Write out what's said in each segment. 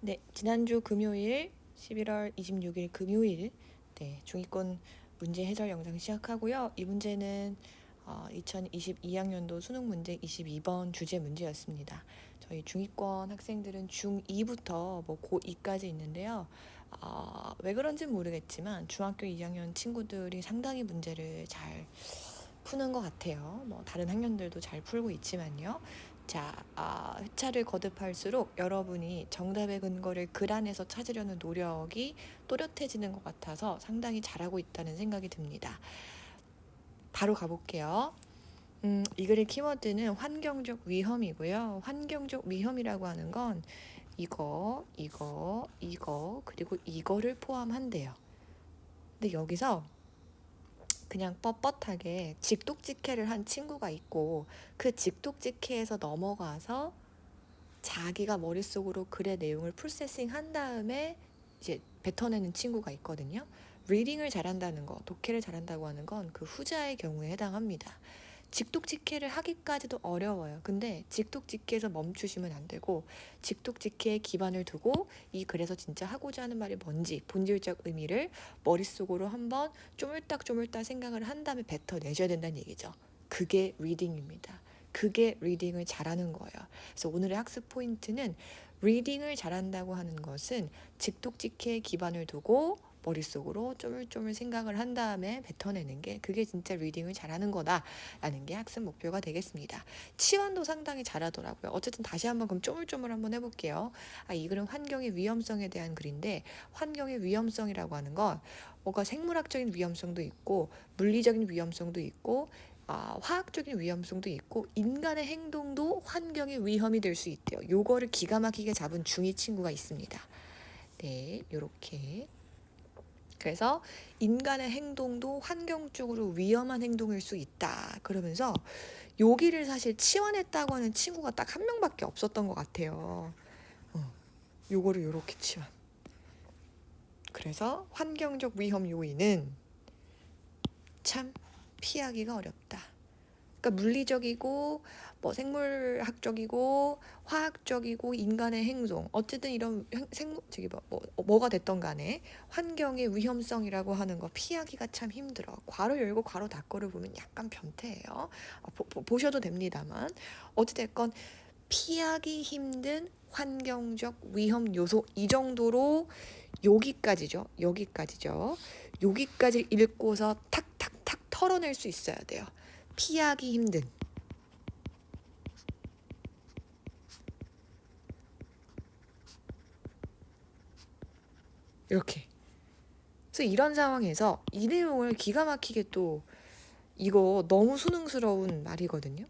네, 지난주 금요일 11월 26일 금요일 중위권 문제 해설 영상 시작하고요. 이 문제는 2022학년도 수능 문제 22번 주제 문제였습니다. 저희 중위권 학생들은 중2부터 뭐 고2까지 있는데요. 왜 그런지는 모르겠지만 중학교 2학년 친구들이 상당히 문제를 잘 푸는 것 같아요. 뭐 다른 학년들도 잘 풀고 있지만요. 자, 회차를 거듭할수록 여러분이 정답의 근거를 글 안에서 찾으려는 노력이 또렷해지는 것 같아서 상당히 잘하고 있다는 생각이 듭니다. 바로 가볼게요. 이 글의 키워드는 환경적 위험이고요. 환경적 위험이라고 하는 건 이거, 그리고 이거를 포함한대요. 근데 여기서 그냥 뻣뻣하게 직독직해를 한 친구가 있고 그 직독직해에서 넘어가서 자기가 머릿속으로 글의 내용을 프로세싱 한 다음에 이제 뱉어내는 친구가 있거든요. 리딩을 잘한다는 거, 독해를 잘한다고 하는 건 그 후자의 경우에 해당합니다. 직독직해를 하기까지도 어려워요. 근데 직독직해에서 멈추시면 안 되고 직독직해에 기반을 두고 이 글에서 진짜 하고자 하는 말이 뭔지 본질적 의미를 머릿속으로 한번 쪼물딱쪼물딱 생각을 한 다음에 뱉어내셔야 된다는 얘기죠. 그게 리딩입니다. 그게 리딩을 잘하는 거예요. 그래서 오늘의 학습 포인트는 리딩을 잘한다고 하는 것은 직독직해에 기반을 두고 머릿속으로 쪼물쪼물 생각을 한 다음에 뱉어내는 게 그게 진짜 리딩을 잘하는 거다라는 게 학습 목표가 되겠습니다. 치환도 상당히 잘하더라고요. 어쨌든 다시 한번 그럼 쪼물쪼물 한번 해볼게요. 이 글은 환경의 위험성에 대한 글인데 환경의 위험성이라고 하는 건 뭐가 생물학적인 위험성도 있고 물리적인 위험성도 있고 화학적인 위험성도 있고 인간의 행동도 환경의 위험이 될 수 있대요. 요거를 기가 막히게 잡은 중2 친구가 있습니다. 네, 요렇게. 그래서 인간의 행동도 환경적으로 위험한 행동일 수 있다. 그러면서 여기를 사실 치환했다고 하는 친구가 딱 한 명밖에 없었던 것 같아요. 요거를 요렇게 치환. 그래서 환경적 위험 요인은 참 피하기가 어렵다. 그러니까 물리적이고 뭐 생물학적이고 화학적이고 인간의 행동 어쨌든 이런 뭐가 됐던 간에 환경의 위험성이라고 하는 거 피하기가 참 힘들어. 괄호 열고 괄호 닫고를 보면 약간 변태예요. 보셔도 됩니다만 어찌됐건 피하기 힘든 환경적 위험 요소 이 정도로 여기까지죠. 여기까지 읽고서 탁탁탁 털어낼 수 있어야 돼요. 피하기 힘든 이렇게. 그래서 이런 상황에서 이 내용을 기가 막히게 또 이거 너무 수능스러운 말이거든요.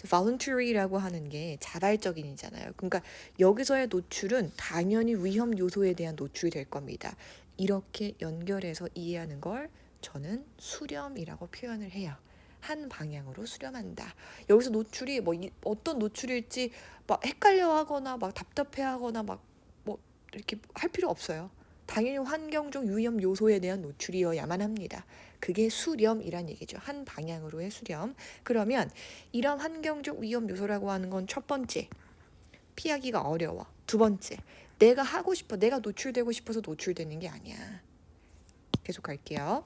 voluntary라고 하는 게 자발적인이잖아요. 그러니까 여기서의 노출은 당연히 위험 요소에 대한 노출이 될 겁니다. 이렇게 연결해서 이해하는 걸 저는 수렴이라고 표현을 해요. 한 방향으로 수렴한다. 여기서 노출이 어떤 노출일지 막 헷갈려하거나 막 답답해하거나 막 뭐 이렇게 할 필요 없어요. 당연히 환경적 위험 요소에 대한 노출이어야만 합니다. 그게 수렴이란 얘기죠. 한 방향으로의 수렴. 그러면 이런 환경적 위험 요소라고 하는 건 첫 번째, 피하기가 어려워. 두 번째, 내가 하고 싶어, 내가 노출되고 싶어서 노출되는 게 아니야. 계속 갈게요.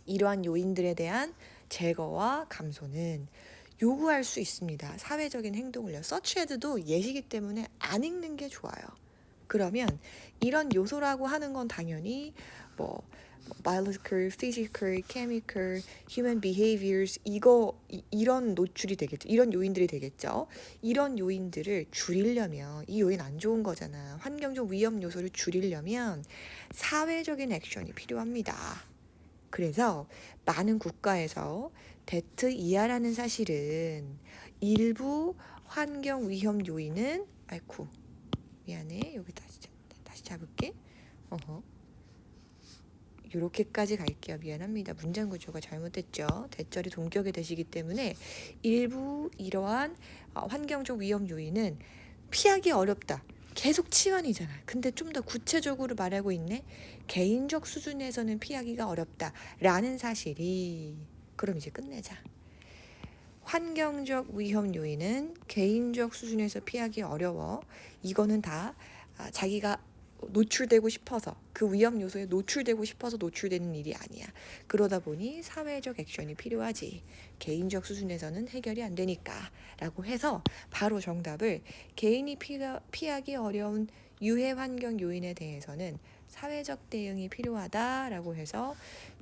이러한 요인들에 대한 제거와 감소는 요구할 수 있습니다. 사회적인 행동을요. 서치헤드도 예시기 때문에 안 읽는 게 좋아요. 그러면 이런 요소라고 하는 건 당연히 뭐 biological, physical, chemical, human behaviors 이런 노출이 되겠죠. 이런 요인들이 되겠죠. 이런 요인들을 줄이려면 이 요인 안 좋은 거잖아. 환경적 위험 요소를 줄이려면 사회적인 액션이 필요합니다. 그래서 많은 국가에서 배트 이하라는 사실은 일부 환경 위험 요인은 미안해. 여기 다시 잡을게. 이렇게까지 갈게요. 미안합니다. 문장 구조가 잘못됐죠. 대절이 동격이 되시기 때문에 일부 이러한 환경적 위험 요인은 피하기 어렵다. 계속 치환이잖아. 근데 좀 더 구체적으로 말하고 있네. 개인적 수준에서는 피하기가 어렵다. 라는 사실이 그럼 이제 끝내자. 환경적 위험 요인은 개인적 수준에서 피하기 어려워. 이거는 다 자기가 노출되고 싶어서 그 위험 요소에 노출되고 싶어서 노출되는 일이 아니야. 그러다 보니 사회적 액션이 필요하지. 개인적 수준에서는 해결이 안 되니까 라고 해서 바로 정답을 개인이 피하기 어려운 유해 환경 요인에 대해서는 사회적 대응이 필요하다라고 해서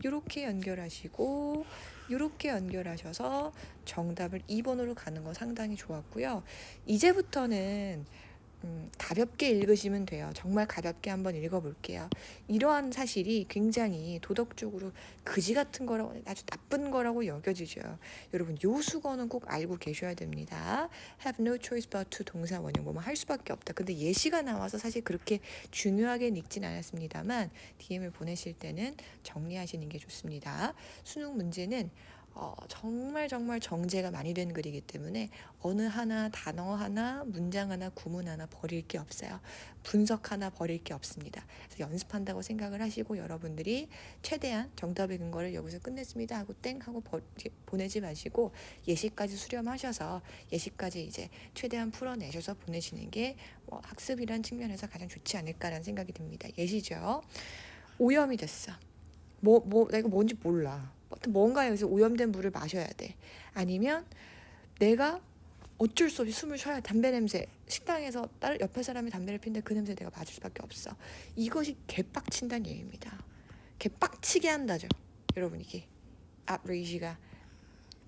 이렇게 연결하시고 이렇게 연결하셔서 정답을 2번으로 가는 거 상당히 좋았고요. 이제부터는 가볍게 읽으시면 돼요. 정말 가볍게 한번 읽어볼게요. 이러한 사실이 굉장히 도덕적으로 그지 같은 거라고 아주 나쁜 거라고 여겨지죠. 여러분 요 수거는 꼭 알고 계셔야 됩니다. have no choice but to 동사 원형 뭐뭐 할 수밖에 없다. 근데 예시가 나와서 사실 그렇게 중요하게 읽진 않았습니다만 DM을 보내실 때는 정리하시는 게 좋습니다. 수능 문제는 정말 정제가 많이 된 글이기 때문에 어느 하나 단어 하나 문장 하나 구문 하나 버릴 게 없어요. 분석 하나 버릴 게 없습니다. 그래서 연습한다고 생각을 하시고 여러분들이 최대한 정답의 근거를 여기서 끝냈습니다 하고 땡 하고 보내지 마시고 예시까지 수렴하셔서 예시까지 이제 최대한 풀어내셔서 보내시는 게 학습이란 측면에서 가장 좋지 않을까라는 생각이 듭니다. 예시죠. 오염이 됐어. 내가 뭔지 몰라. 뭔가 여기서 오염된 물을 마셔야 돼. 아니면 내가 어쩔 수 없이 숨을 쉬어야 담배 냄새. 식당에서 옆에 사람이 담배를 피는데 그 냄새 내가 맡을 수밖에 없어. 이것이 개빡친다는 얘기입니다. 개빡치게 한다죠. 여러분 이게 outrage가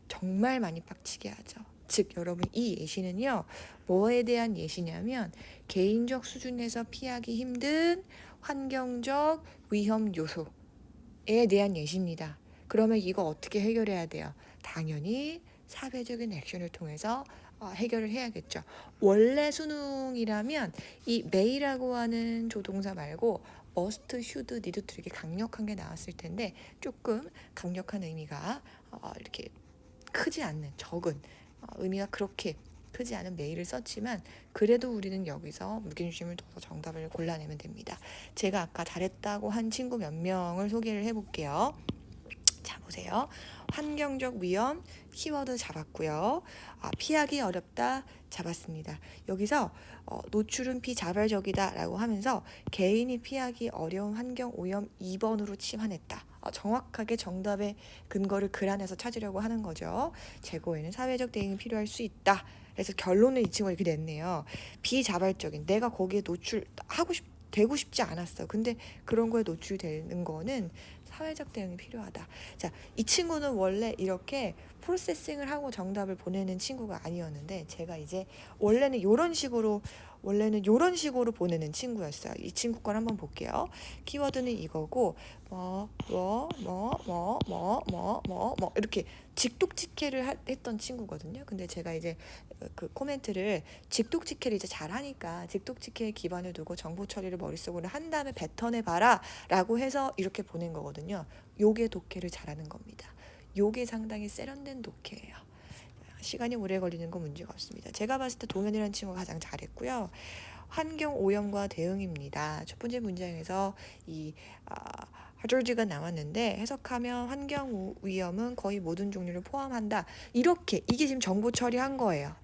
정말 많이 빡치게 하죠. 즉 여러분 이 예시는요. 뭐에 대한 예시냐면 개인적 수준에서 피하기 힘든 환경적 위험 요소에 대한 예시입니다. 그러면 이거 어떻게 해결해야 돼요? 당연히 사회적인 액션을 통해서 해결을 해야겠죠. 원래 수능이라면 이 may라고 하는 조동사 말고 must, should, need to 이렇게 강력한 게 나왔을 텐데 조금 강력한 의미가 이렇게 크지 않는 적은 의미가 그렇게 크지 않은 메일을 썼지만 그래도 우리는 여기서 무게중심을 둬서 정답을 골라내면 됩니다. 제가 아까 잘했다고 한 친구 몇 명을 소개를 해볼게요. 자 보세요. 환경적 위험 키워드 잡았고요. 피하기 어렵다 잡았습니다. 여기서 노출은 비자발적이다 라고 하면서 개인이 피하기 어려운 환경 오염 2번으로 치환했다. 정확하게 정답의 근거를 글 안에서 찾으려고 하는 거죠. 재고에는 사회적 대응이 필요할 수 있다. 그래서 결론을 이 친구가 이렇게 냈네요. 비자발적인 내가 거기에 되고 싶지 않았어. 근데 그런 거에 노출되는 거는 사회적 대응이 필요하다. 자, 이 친구는 원래 이렇게 프로세싱을 하고 정답을 보내는 친구가 아니었는데 제가 이제 원래는 이런 식으로 보내는 친구였어요. 이 친구 걸 한번 볼게요. 키워드는 이거고 이렇게 직독직해를 했던 친구거든요. 근데 제가 이제 그 코멘트를 직독직해를 이제 잘하니까 직독직해에 기반을 두고 정보 처리를 머릿속으로 한 다음에 뱉어내봐라 라고 해서 이렇게 보낸 거거든요. 요게 독해를 잘하는 겁니다. 요게 상당히 세련된 독해예요. 시간이 오래 걸리는 건 문제가 없습니다. 제가 봤을 때 동현이라는 친구가 가장 잘했고요. 환경 오염과 대응입니다. 첫 번째 문장에서 이 하저지가 나왔는데 해석하면 환경 위험은 거의 모든 종류를 포함한다. 이게 지금 정보 처리한 거예요.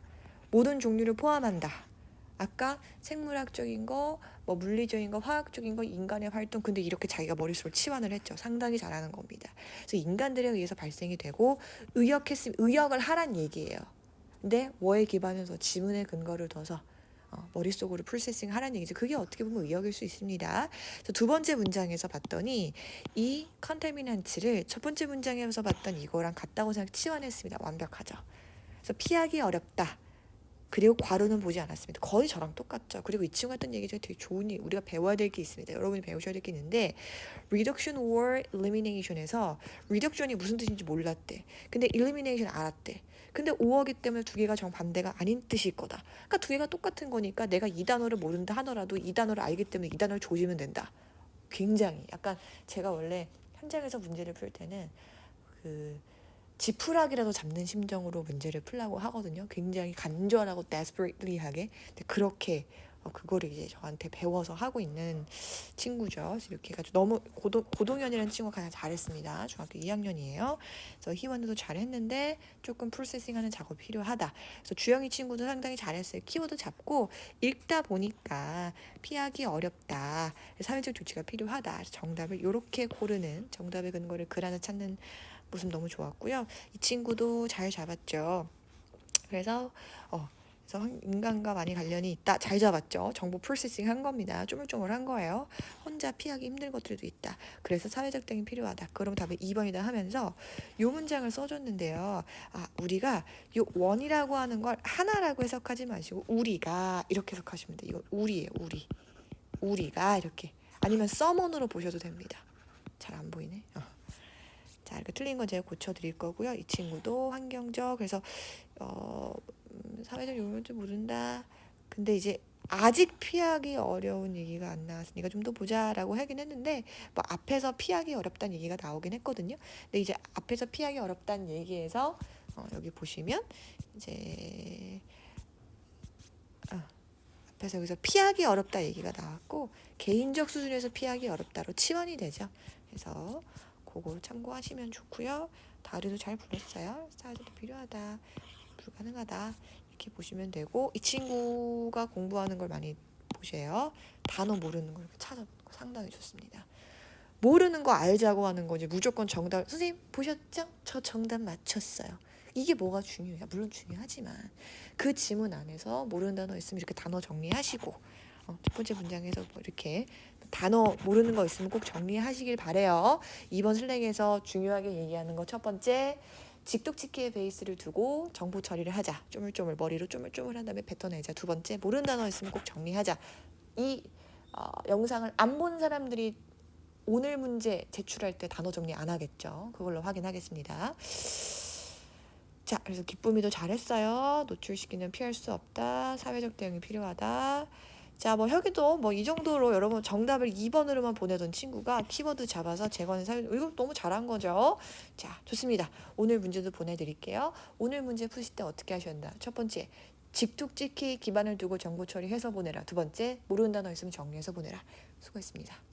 모든 종류를 포함한다. 아까 생물학적인 거, 물리적인 거, 화학적인 거, 인간의 활동 근데 이렇게 자기가 머릿속을 치환을 했죠. 상당히 잘하는 겁니다. 그래서 인간들에 의해서 발생이 되고 의역을 하란 얘기예요. 근데 뭐에 기반해서 지문의 근거를 둬서 머릿속으로 프로세싱 하라는 얘기죠. 그게 어떻게 보면 의역일 수 있습니다. 그래서 두 번째 문장에서 봤더니 이 컨테미넌트를 첫 번째 문장에서 봤던 이거랑 같다고 치환했습니다. 완벽하죠. 그래서 피하기 어렵다. 그리고 괄호는 보지 않았습니다. 거의 저랑 똑같죠. 그리고 이 친구가 했던 얘기 중에 되게 좋은 우리가 배워야 될 게 있습니다. 여러분이 배우셔야 될 게 있는데 reduction or elimination에서 reduction이 무슨 뜻인지 몰랐대. 근데 elimination 알았대. 근데 5어기 때문에 두 개가 정반대가 아닌 뜻일 거다. 그러니까 두 개가 똑같은 거니까 내가 이 단어를 모른다 하더라도 이 단어를 알기 때문에 이 단어를 조지면 된다. 굉장히 약간 제가 원래 현장에서 문제를 풀 때는 지푸라기라도 잡는 심정으로 문제를 풀려고 하거든요. 굉장히 간절하고 desperately하게 그렇게 그거를 이제 저한테 배워서 하고 있는 친구죠. 그래서 이렇게 해가지고 너무 고동현이라는 친구가 가장 잘했습니다. 중학교 2학년이에요. 그래서 희원이도 잘했는데 조금 프로세싱하는 작업이 필요하다. 그래서 주영이 친구도 상당히 잘했어요. 키워드 잡고 읽다 보니까 피하기 어렵다. 사회적 조치가 필요하다. 그래서 정답을 이렇게 고르는, 정답의 근거를 글 하나 찾는 모습 너무 좋았고요. 이 친구도 잘 잡았죠. 그래서 인간과 많이 관련이 있다. 잘 잡았죠. 정보 프로세싱 한 겁니다. 쪼물쪼물한 거예요. 혼자 피하기 힘든 것들도 있다. 그래서 사회적 대응이 필요하다. 그럼 답은 2번이다 하면서 요 문장을 써줬는데요. 우리가 요 원이라고 하는 걸 하나라고 해석하지 마시고 우리가 이렇게 해석하시면 돼요. 이거 우리예요. 우리가 이렇게. 아니면 someone으로 보셔도 됩니다. 잘 안 보이네. 자, 이렇게 틀린 건 제가 고쳐드릴 거고요. 이 친구도 환경적, 그래서 사회적 요령을 모른다. 근데 이제 아직 피하기 어려운 얘기가 안 나왔으니까 좀 더 보자라고 하긴 했는데 뭐 앞에서 피하기 어렵다는 얘기가 나오긴 했거든요. 근데 이제 앞에서 피하기 어렵다는 얘기에서 여기 보시면 이제 앞에서 여기서 피하기 어렵다 얘기가 나왔고 개인적 수준에서 피하기 어렵다로 치환이 되죠. 그래서 그거 참고하시면 좋고요. 다리도 잘 불렀어요. 사회적도 필요하다. 불가능하다. 이렇게 보시면 되고 이 친구가 공부하는 걸 많이 보세요. 단어 모르는 걸 이렇게 찾아보는 거 상당히 좋습니다. 모르는 거 알자고 하는 거지 무조건 정답. 선생님 보셨죠? 저 정답 맞췄어요. 이게 뭐가 중요해요? 물론 중요하지만 그 지문 안에서 모르는 단어 있으면 이렇게 단어 정리하시고 첫 번째 문장에서 뭐 이렇게 단어 모르는 거 있으면 꼭 정리하시길 바래요. 2번 슬랭에서 중요하게 얘기하는 거 첫 번째 직독직기의 베이스를 두고 정보 처리를 하자. 쪼물쪼물 머리로 쪼물쪼물한 다음에 뱉어내자. 두 번째 모르는 단어 있으면 꼭 정리하자. 이 영상을 안 본 사람들이 오늘 문제 제출할 때 단어 정리 안 하겠죠. 그걸로 확인하겠습니다. 자, 그래서 기쁨이도 잘했어요. 노출시키는 피할 수 없다. 사회적 대응이 필요하다. 자, 뭐 여기도 뭐 이 정도로 여러분 정답을 2번으로만 보내던 친구가 키워드 잡아서 재관의 사회 이거 너무 잘한 거죠. 자, 좋습니다. 오늘 문제도 보내드릴게요. 오늘 문제 푸실 때 어떻게 하셨나? 첫 번째, 직독직히 기반을 두고 정보 처리해서 보내라. 두 번째, 모르는 단어 있으면 정리해서 보내라. 수고했습니다.